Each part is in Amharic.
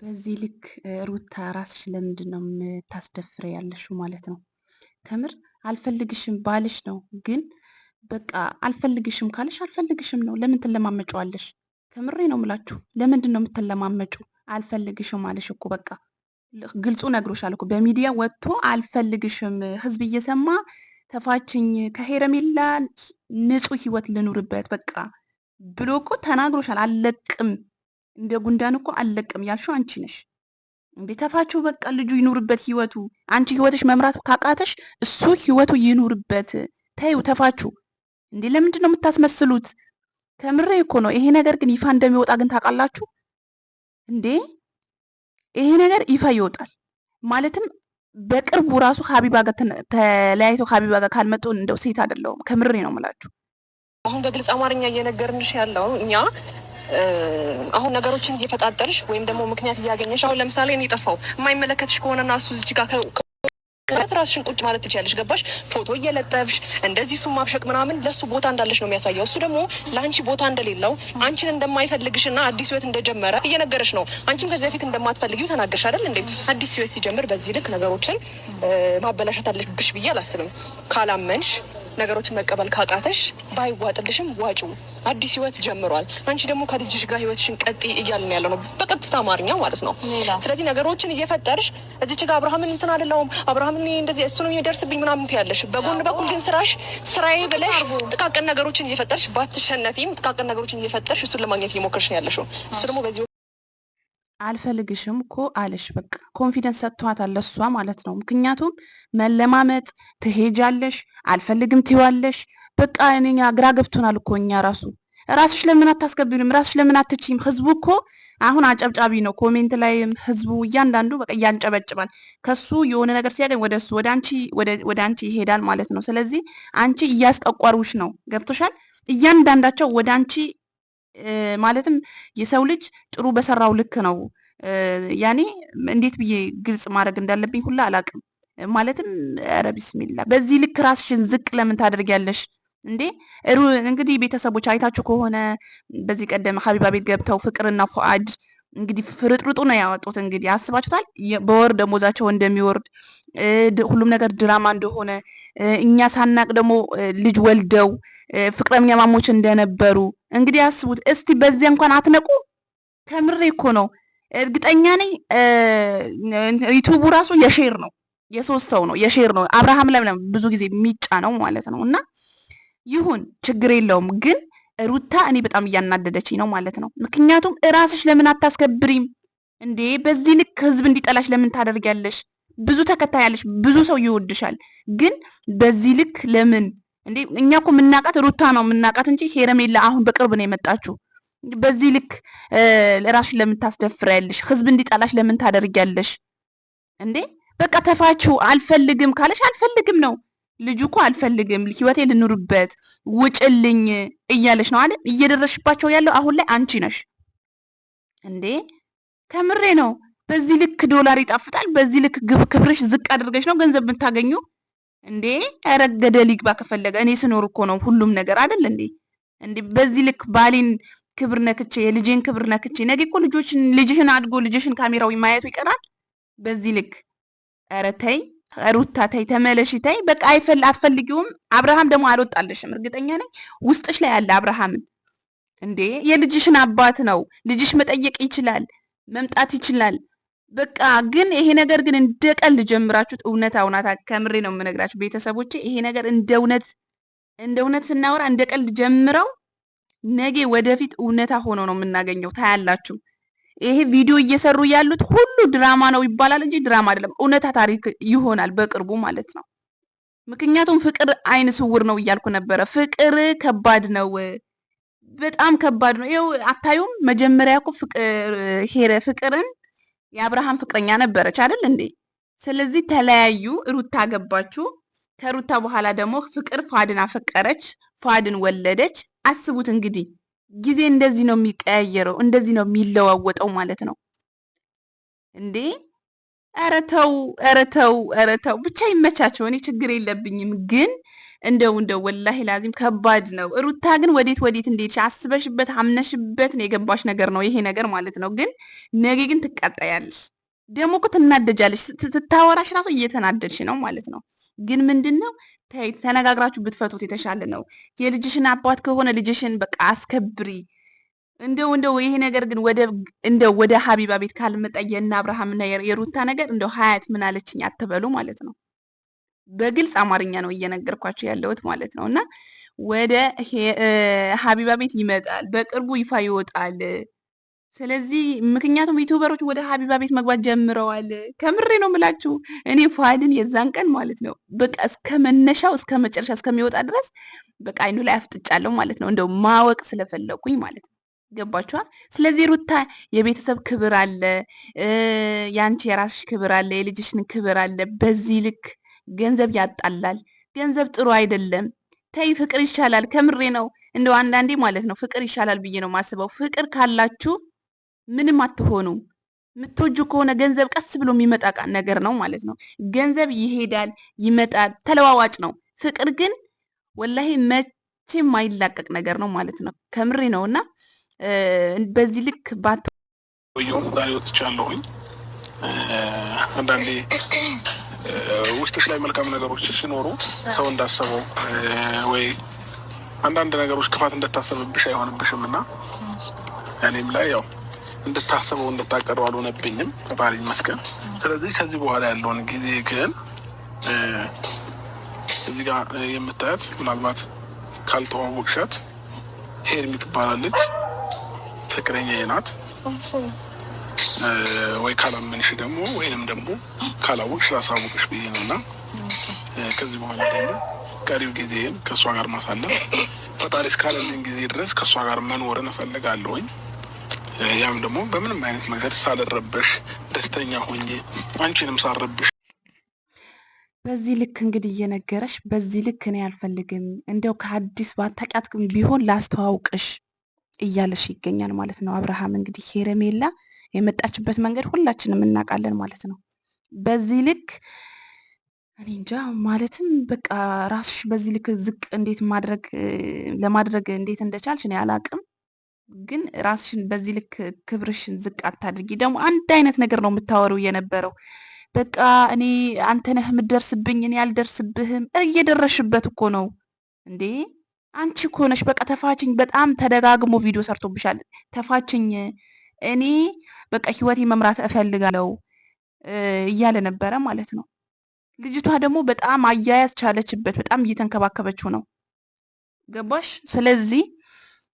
በዚህ ልክ ሩታ ራስሽ ለምንድነው የምታስደፍረው ያለሽው ማለት ነው? ከምር አልፈልግሽም ባልሽ ነው፣ ግን በቃ አልፈልግሽም ካለሽ አልፈልግሽም ነው። ለምን ትለማመጪዋለሽ? ከምሬ ነው የምላችሁ። ለምንድን ነው የምትለማመጪው? አልፈልግሽም አለሽ እኮ በቃ ግልጹ ነግሮሻል እኮ በሚዲያ ወጥቶ አልፈልግሽም፣ ህዝብ እየሰማ ተፋችኝ፣ ከሄረሜላ ንጹህ ህይወት ልኑርበት በቃ ብሎ እኮ ተናግሮሻል። አልለቅም እንደ ጉንዳን እኮ አልለቅም ያልሽው አንቺ ነሽ እንዴ። ተፋችሁ በቃ ልጁ ይኑርበት ህይወቱ። አንቺ ህይወትሽ መምራት ካቃተሽ እሱ ህይወቱ ይኑርበት። ተይው ተፋችሁ እንዴ። ለምንድን ነው የምታስመስሉት? ከምሬ እኮ ነው። ይሄ ነገር ግን ይፋ እንደሚወጣ ግን ታውቃላችሁ እንዴ? ይሄ ነገር ይፋ ይወጣል ማለትም በቅርቡ ራሱ ሀቢባ ጋር ተለያይተው ሀቢባ ጋር ካልመጡ እንደው ሴት አይደለሁም። ከምሬ ነው የምላችሁ። አሁን በግልጽ አማርኛ እየነገርንሽ ያለው እኛ አሁን ነገሮችን እየፈጣጠርሽ ወይም ደግሞ ምክንያት እያገኘሽ አሁን ለምሳሌ እኔ ጠፋው የማይመለከትሽ ከሆነና እሱ እዚህ ጋር ራስሽን ቁጭ ማለት ትችያለሽ። ገባሽ? ፎቶ እየለጠፍሽ እንደዚህ እሱን ማብሸቅ ምናምን ለሱ ቦታ እንዳለሽ ነው የሚያሳየው። እሱ ደግሞ ለአንቺ ቦታ እንደሌለው አንቺን እንደማይፈልግሽና አዲስ ህይወት እንደጀመረ እየነገረሽ ነው። አንቺም ከዚህ በፊት እንደማትፈልጊው ተናገርሽ አይደል እንዴ? አዲስ ህይወት ሲጀምር በዚህ ልክ ነገሮችን ማበላሸት አለብሽ ብዬ አላስብም። ካላመንሽ ነገሮችን መቀበል ካቃተሽ ባይዋጥልሽም ዋጪው። አዲስ ህይወት ጀምሯል። አንቺ ደግሞ ከልጅሽ ጋር ህይወትሽን ቀጥይ እያልን ያለው ነው በቀጥታ አማርኛ ማለት ነው። ስለዚህ ነገሮችን እየፈጠርሽ እዚች ጋር አብርሃምን እንትን አይደለሁም አብርሃምን እንደዚህ እሱ ነው የሚደርስብኝ ምናምን ትያለሽ። በጎን በኩል ግን ስራዬ ብለሽ ጥቃቅን ነገሮችን እየፈጠርሽ ባትሸነፊም ጥቃቅን ነገሮችን እየፈጠርሽ እሱን ለማግኘት እየሞከርሽ ነው ያለሽው። እሱ ደግሞ በዚህ አልፈልግሽም እኮ አለሽ። በቃ ኮንፊደንስ ሰጥቷታል ለሷ ማለት ነው። ምክንያቱም መለማመጥ ትሄጃለሽ፣ አልፈልግም ትይዋለሽ። በቃ እኛ ግራ ገብቶናል እኮ እኛ ራስሽ ለምን አታስገቢንም? ራስሽ ለምን አትችይም? ህዝቡ እኮ አሁን አጨብጫቢ ነው። ኮሜንት ላይ ህዝቡ እያንዳንዱ በቃ እያንጨበጭባል። ከሱ የሆነ ነገር ሲያገኝ ወደ እሱ ወደ አንቺ ይሄዳል ማለት ነው። ስለዚህ አንቺ እያስጠቋሩሽ ነው። ገብቶሻል? እያንዳንዳቸው ወደ አንቺ ማለትም የሰው ልጅ ጥሩ በሰራው ልክ ነው። ያኔ እንዴት ብዬ ግልጽ ማድረግ እንዳለብኝ ሁላ አላቅም። ማለትም ኧረ ቢስሚላ በዚህ ልክ ራስሽን ዝቅ ለምን ታደርጊያለሽ እንዴ? እንግዲህ ቤተሰቦች አይታችሁ ከሆነ በዚህ ቀደም ሀቢባ ቤት ገብተው ፍቅርና ፉአድ እንግዲህ ፍርጥርጡ ነው ያወጡት። እንግዲህ አስባችሁታል በወር ደሞዛቸው እንደሚወርድ ሁሉም ነገር ድራማ እንደሆነ እኛ ሳናቅ ደግሞ ልጅ ወልደው ፍቅረኛ ማሞች እንደነበሩ እንግዲህ አስቡት እስቲ። በዚያ እንኳን አትነቁ። ከምሬ እኮ ነው። እርግጠኛ ነኝ ዩቲዩቡ ራሱ የሼር ነው፣ የሶስት ሰው ነው፣ የሼር ነው። አብርሃም ላይ ብዙ ጊዜ የሚጫ ነው ማለት ነው። እና ይሁን ችግር የለውም ግን ሩታ እኔ በጣም እያናደደችኝ ነው ማለት ነው። ምክንያቱም እራስሽ ለምን አታስከብሪም እንዴ? በዚህ ልክ ህዝብ እንዲጠላሽ ለምን ታደርጊያለሽ? ብዙ ተከታይ ያለሽ፣ ብዙ ሰው ይወድሻል። ግን በዚህ ልክ ለምን እንዴ? እኛ እኮ የምናውቃት ሩታ ነው የምናውቃት እንጂ ሄረሜላ አሁን በቅርብ ነው የመጣችው። በዚህ ልክ ራስሽን ለምን ታስደፍሪያለሽ? ህዝብ እንዲጠላሽ ለምን ታደርጊያለሽ እንዴ? በቃ ተፋችሁ። አልፈልግም ካለሽ አልፈልግም ነው። ልጁ እኮ አልፈልግም ህይወቴ ልኑርበት ውጭልኝ እያለሽ ነው አይደል? እየደረስሽባቸው ያለው አሁን ላይ አንቺ ነሽ እንዴ? ከምሬ ነው። በዚህ ልክ ዶላር ይጣፍጣል። በዚህ ልክ ክብርሽ ዝቅ አድርገሽ ነው ገንዘብ የምታገኙ እንዴ? ኧረ ገደል ይግባ ከፈለገ። እኔ ስኖር እኮ ነው ሁሉም ነገር አይደል እንዴ? እንዴ በዚህ ልክ ባሌን ክብር ነክቼ የልጄን ክብር ነክቼ ነገ እኮ ልጅሽን አድጎ ልጅሽን ካሜራዊ ማየቱ ይቀራል በዚህ ልክ። ኧረ ተይ ሩታ ተይ፣ ተመለሺ ተይ። በቃ አትፈልጊውም። አብርሃም ደግሞ አልወጣልሽም። እርግጠኛ ነኝ ውስጥሽ ላይ ያለ አብርሃምን እንዴ የልጅሽን አባት ነው። ልጅሽ መጠየቅ ይችላል፣ መምጣት ይችላል። በቃ ግን ይሄ ነገር ግን እንደ ቀልድ ጀምራችሁት እውነታ ከምሬ ነው የምነግራችሁ ቤተሰቦቼ። ይሄ ነገር እንደ እውነት ስናወራ እንደ ቀልድ ጀምረው ነገ ወደፊት እውነታ ሆኖ ነው የምናገኘው። ታያላችሁ። ይሄ ቪዲዮ እየሰሩ ያሉት ሁሉ ድራማ ነው ይባላል እንጂ ድራማ አይደለም። እውነታ ታሪክ ይሆናል በቅርቡ ማለት ነው። ምክንያቱም ፍቅር አይን ስውር ነው እያልኩ ነበረ። ፍቅር ከባድ ነው፣ በጣም ከባድ ነው። ይኸው አታዩም? መጀመሪያ እኮ ፍቅርን የአብርሃም ፍቅረኛ ነበረች አይደል እንዴ? ስለዚህ ተለያዩ፣ ሩታ ገባችሁ። ከሩታ በኋላ ደግሞ ፍቅር ፋድን አፈቀረች፣ ፋድን ወለደች። አስቡት እንግዲህ ጊዜ እንደዚህ ነው የሚቀያየረው፣ እንደዚህ ነው የሚለዋወጠው ማለት ነው እንዴ። ኧረ ተው፣ ኧረ ተው፣ ኧረ ተው። ብቻ ይመቻቸው፣ እኔ ችግር የለብኝም። ግን እንደው ወላሂ ላዚም ከባድ ነው። ሩታ ግን ወዴት እንደሄድሽ አስበሽበት አምነሽበት ነው የገባሽ ነገር ነው ይሄ ነገር ማለት ነው። ግን ነገ ግን ትቃጠያለሽ። ደግሞ እኮ ትናደጃለሽ። ስታወራሽ ራሱ እየተናደድሽ ነው ማለት ነው። ግን ምንድነው ተይ ተነጋግራችሁ ብትፈቱት የተሻለ ነው። የልጅሽን አባት ከሆነ ልጅሽን በቃ አስከብሪ። እንደው ይሄ ነገር ግን ወደ ሀቢባ ቤት ካልመጣ የእነ አብርሃምና የሩታ ነገር እንደው ሀያት ምን አለችኝ አትበሉ ማለት ነው። በግልጽ አማርኛ ነው እየነገርኳቸው ያለሁት ማለት ነው። እና ወደ ሀቢባ ቤት ይመጣል፣ በቅርቡ ይፋ ይወጣል። ስለዚህ ምክንያቱም ዩቲዩበሮች ወደ ሀቢባ ቤት መግባት ጀምረዋል። ከምሬ ነው የምላችሁ። እኔ ፏድን የዛን ቀን ማለት ነው በቃ እስከ መነሻው እስከ መጨረሻ እስከሚወጣ ድረስ በቃ አይኑ ላይ አፍጥጫለሁ ማለት ነው። እንደው ማወቅ ስለፈለኩኝ ማለት ነው። ገባችኋ? ስለዚህ ሩታ የቤተሰብ ክብር አለ፣ ያንቺ የራስሽ ክብር አለ፣ የልጅሽን ክብር አለ። በዚህ ልክ ገንዘብ ያጣላል። ገንዘብ ጥሩ አይደለም። ተይ ፍቅር ይሻላል። ከምሬ ነው። እንደው አንዳንዴ ማለት ነው ፍቅር ይሻላል ብዬ ነው ማስበው። ፍቅር ካላችሁ ምንም አትሆኑም። የምትወጁ ከሆነ ገንዘብ ቀስ ብሎ የሚመጣ ነገር ነው ማለት ነው። ገንዘብ ይሄዳል ይመጣል፣ ተለዋዋጭ ነው። ፍቅር ግን ወላሂ መቼም የማይላቀቅ ነገር ነው ማለት ነው። ከምሬ ነውና በዚህ ልክ ባትወየውም ዛሬ ወጥቻለሁኝ። አንዳንዴ ውስጥሽ ላይ መልካም ነገሮች ሲኖሩ ሰው እንዳሰበው ወይ አንዳንድ ነገሮች ክፋት እንደታሰብብሽ አይሆንብሽም እና እኔም ላይ ያው እንድታስበው እንድታቀደው አልሆነብኝም፣ ፈጣሪ ይመስገን። ስለዚህ ከዚህ በኋላ ያለውን ጊዜ ግን እዚህ ጋር የምታያት ምናልባት ካልተዋወቅሻት ሄርሚ ትባላለች። ፍቅረኛዬ ናት። ወይ ካላመንሽ ደግሞ ወይንም ደግሞ ካላወቅሽ ላሳወቅሽ ብዬ ነው እና ከዚህ በኋላ ደግሞ ቀሪው ጊዜን ከእሷ ጋር ማሳለፍ ፈጣሪ እስካለልኝ ጊዜ ድረስ ከእሷ ጋር መኖርን እፈልጋለሁኝ። ያም ደግሞ በምንም አይነት ነገር ሳልረበሽ ደስተኛ ሆኜ አንቺንም ሳልረብሽ በዚህ ልክ እንግዲህ እየነገረሽ በዚህ ልክ እኔ አልፈልግም፣ እንደው ከአዲስ ባታውቂያት ቢሆን ላስተዋውቅሽ እያለሽ ይገኛል ማለት ነው። አብርሃም እንግዲህ ሄረሜላ የመጣችበት መንገድ ሁላችንም እናውቃለን ማለት ነው። በዚህ ልክ እኔ እንጃ ማለትም በቃ ራስሽ በዚህ ልክ ዝቅ እንዴት ለማድረግ እንዴት እንደቻልሽ እኔ አላቅም። ግን ራስሽን በዚህ ልክ ክብርሽን ዝቅ አታድርጊ። ደግሞ አንድ አይነት ነገር ነው የምታወሩ የነበረው። በቃ እኔ አንተ ነህ የምትደርስብኝ እኔ አልደርስብህም። እየደረሽበት እኮ ነው እንዴ! አንቺ እኮ ነሽ በቃ ተፋችኝ። በጣም ተደጋግሞ ቪዲዮ ሰርቶብሻል። ተፋችኝ፣ እኔ በቃ ህይወቴ መምራት እፈልጋለሁ እያለ ነበረ ማለት ነው። ልጅቷ ደግሞ በጣም አያያዝ ቻለችበት። በጣም እየተንከባከበችው ነው። ገባሽ? ስለዚህ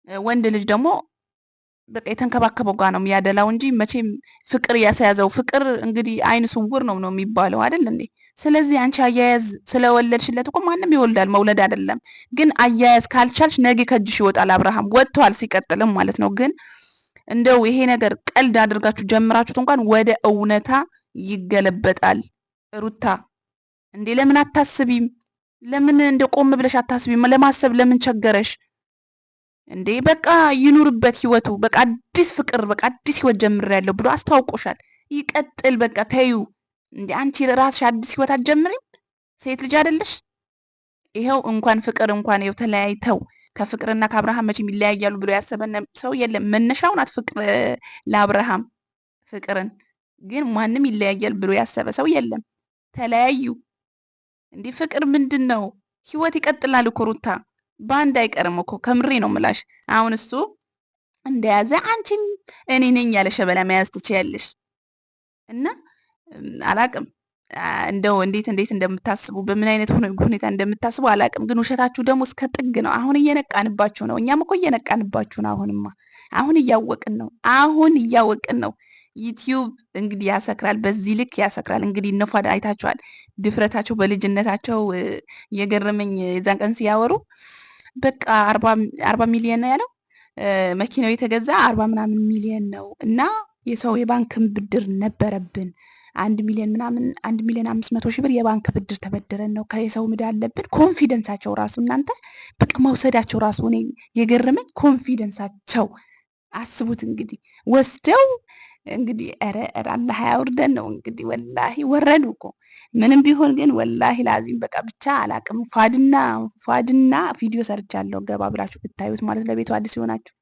ወንድ ልጅ ደግሞ በቃ የተንከባከበው ጋር ነው የሚያደላው እንጂ መቼም ፍቅር ያስያዘው ፍቅር እንግዲህ አይን ስውር ነው የሚባለው አይደል እንዴ? ስለዚህ አንቺ አያያዝ ስለወለድሽለት እኮ ማንም ይወልዳል፣ መውለድ አይደለም። ግን አያያዝ ካልቻልሽ ነገ ከእጅሽ ይወጣል። አብርሃም ወጥቷል ሲቀጥልም ማለት ነው። ግን እንደው ይሄ ነገር ቀልድ አድርጋችሁ ጀምራችሁት እንኳን ወደ እውነታ ይገለበጣል። ሩታ እንዴ ለምን አታስቢም? ለምን እንደ ቆም ብለሽ አታስቢም? ለማሰብ ለምን ቸገረሽ እንዴ? በቃ ይኑርበት ህይወቱ። በቃ አዲስ ፍቅር በቃ አዲስ ህይወት ጀምሬያለሁ ብሎ አስተዋውቆሻል። ይቀጥል በቃ ተዩ። እንዴ አንቺ ራስሽ አዲስ ህይወት አትጀምሪም? ሴት ልጅ አይደለሽ? ይሄው እንኳን ፍቅር እንኳን ይሄው ተለያይተው ከፍቅርና ከአብርሃም መቼም ይለያያሉ ብሎ ያሰበን ሰው የለም። መነሻው ናት ፍቅር ለአብርሃም ፍቅርን። ግን ማንም ይለያያል ብሎ ያሰበ ሰው የለም። ተለያዩ። እንዴ ፍቅር ምንድን ነው? ህይወት ይቀጥላል እኮ ሩታ፣ በአንድ አይቀርም እኮ። ከምሬ ነው ምላሽ። አሁን እሱ እንደያዘ አንቺም እኔ ነኝ ያለ ሸበላ መያዝ ትችያለሽ። እና አላቅም እንደው እንዴት እንደምታስቡ በምን አይነት ሁኔታ እንደምታስቡ አላቅም። ግን ውሸታችሁ ደግሞ እስከ ጥግ ነው። አሁን እየነቃንባችሁ ነው። እኛም እኮ እየነቃንባችሁ ነው። አሁን እያወቅን ነው። ዩቲዩብ እንግዲህ ያሰክራል፣ በዚህ ልክ ያሰክራል። እንግዲህ እነፏድ አይታችኋል ድፍረታቸው በልጅነታቸው። የገረመኝ የዛን ቀን ሲያወሩ በቃ 40 ሚሊዮን ነው ያለው መኪናው የተገዛ 40 ምናምን ሚሊዮን ነው እና የሰው የባንክን ብድር ነበረብን 1 ሚሊዮን ምናምን 1 ሚሊዮን 500 ሺህ ብር የባንክ ብድር ተበድረን ነው ከየሰው ምዳ አለብን። ኮንፊደንሳቸው ራሱ እናንተ በቃ መውሰዳቸው ራሱ እኔ የገረመኝ ኮንፊደንሳቸው አስቡት እንግዲህ ወስደው እንግዲህ ኧረ አላህ ያውርደን ነው እንግዲህ። ወላሂ ወረዱ እኮ ምንም ቢሆን ግን ወላሂ ላዚም በቃ ብቻ አላቅም። ፏድና ቪዲዮ ሰርቻለሁ ገባ ብላችሁ ብታዩት ማለት ለቤቱ አዲስ የሆናችሁ